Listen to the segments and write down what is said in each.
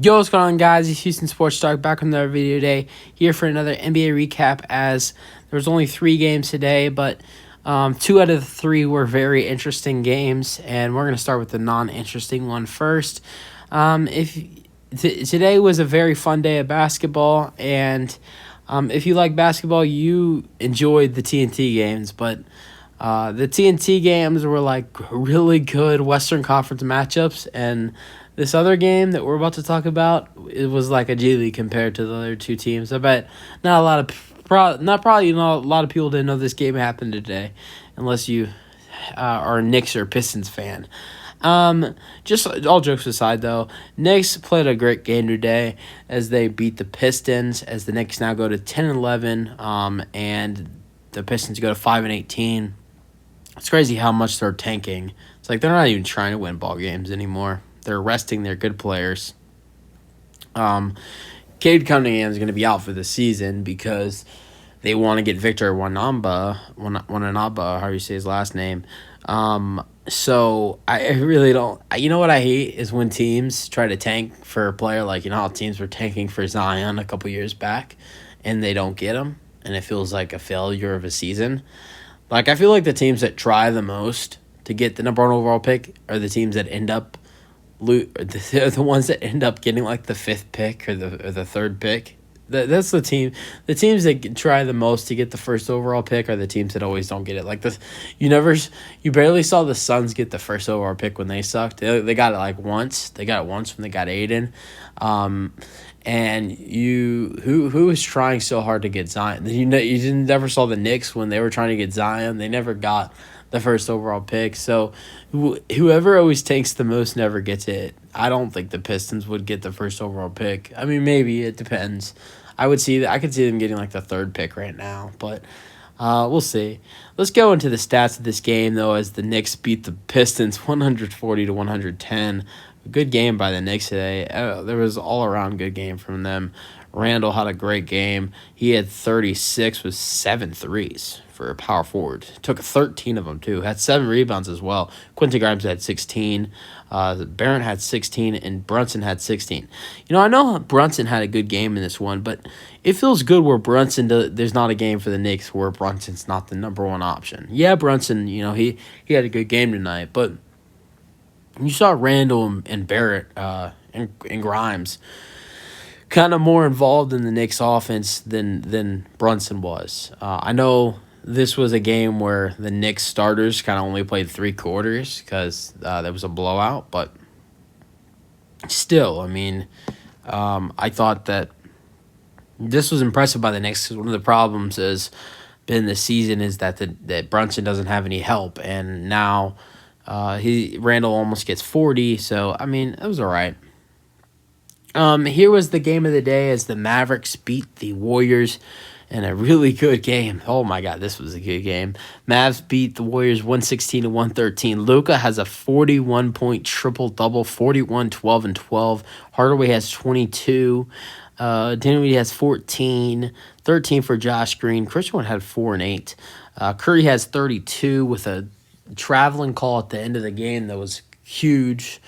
Yo, what's going on, guys? It's Houston Sports Talk back on another video today. Here for another NBA recap. As there was only 3 games today, but 2 out of the 3 were very interesting games, and we're gonna start with the non-interesting one first. Today was a very fun day of basketball, and if you like basketball, you enjoyed the TNT games, but the TNT games were like really good Western Conference matchups, and this other game that we're about to talk about, it was like a G League compared to the other 2 teams. I bet not a lot of a lot of people didn't know this game happened today, unless you are a Knicks or Pistons fan. Just all jokes aside, though, Knicks played a great game today as they beat the Pistons. As the Knicks now go to 10-11, and the Pistons go to 5-18. It's crazy how much they're tanking. It's like they're not even trying to win ball games anymore. They're resting their good players. Cade Cunningham is going to be out for the season because they want to get Victor Wembanyama, how you say his last name. So I really don't. You know what I hate is when teams try to tank for a player, like how teams were tanking for Zion a couple years back, and they don't get him, and it feels like a failure of a season. Like, I feel like the teams that try the most to get the number 1 overall pick are the teams that end up the ones that end up getting like the 5th pick or the 3rd pick. That's the team. The teams that try the most to get the 1st overall pick are the teams that always don't get it. Like you barely saw the Suns get the 1st overall pick when they sucked. They got it like once. They got it once when they got Aiden. And who was trying so hard to get Zion? You never saw the Knicks when they were trying to get Zion. They never got the 1st overall pick. So whoever always takes the most never gets it. I don't think the Pistons would get the 1st overall pick. I mean, maybe it depends. I could see them getting like the 3rd pick right now, but we'll see. Let's go into the stats of this game, though, as the Knicks beat the Pistons 140-110. A good game by the Knicks today. There was all-around good game from them. Randall had a great game. He had 36 with 7 threes for a power forward. Took 13 of them, too. Had 7 rebounds as well. Quentin Grimes had 16. Barron had 16, and Brunson had 16. I know Brunson had a good game in this one, but it feels good where there's not a game for the Knicks where Brunson's not the number 1 option. Yeah, Brunson, he had a good game tonight, but you saw Randall and Barrett and Grimes kind of more involved in the Knicks offense than Brunson was. I know this was a game where the Knicks starters kind of only played 3 quarters because there was a blowout, but still, I mean, I thought that this was impressive by the Knicks because one of the problems has been this season is that Brunson doesn't have any help, and now Randall almost gets 40, so I mean, it was all right. Here was the game of the day as the Mavericks beat the Warriors in a really good game. Oh my God, this was a good game. Mavs beat the Warriors 116-113. Luka has a 41-point triple-double, 41, 12, and 12. Hardaway has 22. Dinwiddie has 14. 13 for Josh Green. Christian Wood had 4 and 8. Curry has 32 with a traveling call at the end of the game that was huge.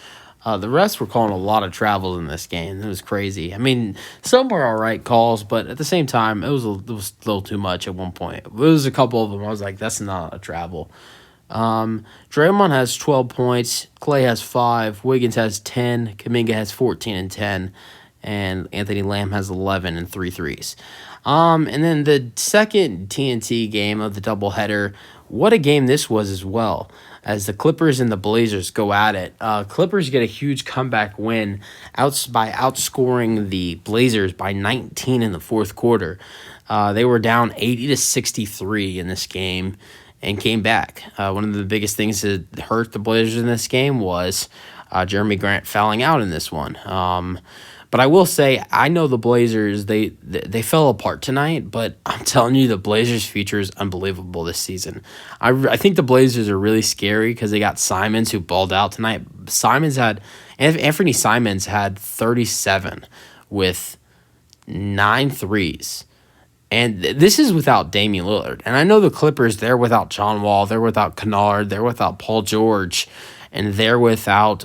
The rest were calling a lot of travels in this game. It was crazy. I mean, some were all right calls, but at the same time, it was a little too much at one point. It was a couple of them. I was like, that's not a travel. Draymond has 12 points. Clay has 5. Wiggins has 10. Kuminga has 14 and 10. And Anthony Lamb has 11 and 3 threes. And then the second TNT game of the doubleheader, what a game this was as well, as the Clippers and the Blazers go at it. Clippers get a huge comeback win by outscoring the Blazers by 19 in the 4th quarter. They were down 80-63 in this game and came back. One of the biggest things that hurt the Blazers in this game was Jeremy Grant fouling out in this one. But I will say, I know the Blazers, they fell apart tonight, but I'm telling you, the Blazers' future is unbelievable this season. I think the Blazers are really scary because they got Simons, who balled out tonight. Anthony Simons had 37 with 9 threes. And this is without Damian Lillard. And I know the Clippers, they're without John Wall, they're without Kennard, they're without Paul George, and they're without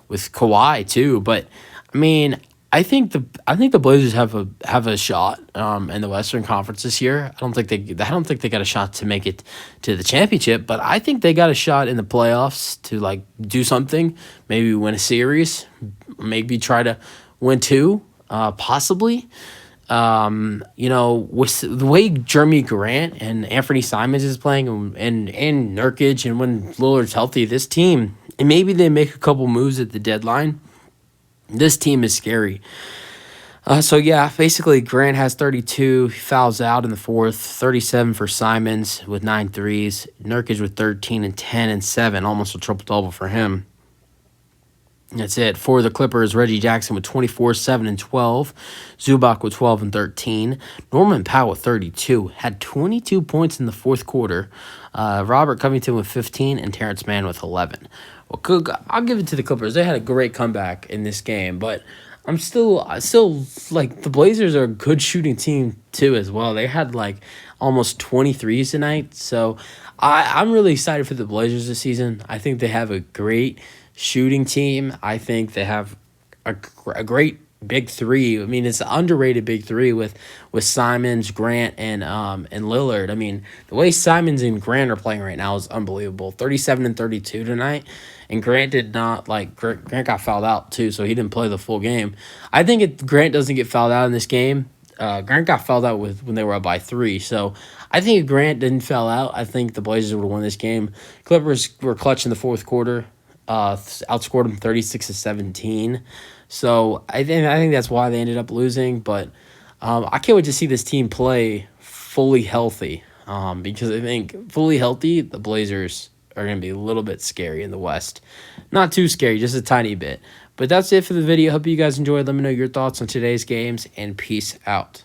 with Kawhi too. But I mean, I think the Blazers have a shot in the Western Conference this year. I don't think they got a shot to make it to the championship, but I think they got a shot in the playoffs to like do something, maybe win a series, maybe try to win two, possibly. With the way Jeremy Grant and Anthony Simons is playing and Nurkic and when Lillard's healthy, this team and maybe they make a couple moves at the deadline. This team is scary. So yeah, basically Grant has 32. He fouls out in the fourth. 37 for Simons with 9 threes. Nurkic with 13 and 10 and 7, almost a triple double for him. That's it. For the Clippers, Reggie Jackson with 24, 7, and 12. Zubac with 12 and 13. Norman Powell with 32. Had 22 points in the fourth quarter. Robert Covington with 15 and Terrence Mann with 11. Well, I'll give it to the Clippers. They had a great comeback in this game, but I still like the Blazers are a good shooting team too as well. They had like almost 23s tonight, so I'm really excited for the Blazers this season. I think they have a great shooting team. I think they have a great big three. I mean, it's an underrated big three with Simons, Grant, and Lillard. I mean, the way Simons and Grant are playing right now is unbelievable. 37 and 32 tonight, and Grant did not like Grant got fouled out too, so he didn't play the full game. I think if Grant doesn't get fouled out in this game, Grant got fouled out when they were up by 3. So I think if Grant didn't foul out, I think the Blazers would have won this game. Clippers were clutch in the fourth quarter. Outscored them 36-17. So I think that's why they ended up losing. But I can't wait to see this team play fully healthy. Because I think fully healthy, the Blazers are going to be a little bit scary in the West. Not too scary, just a tiny bit. But that's it for the video. Hope you guys enjoyed. Let me know your thoughts on today's games, and peace out.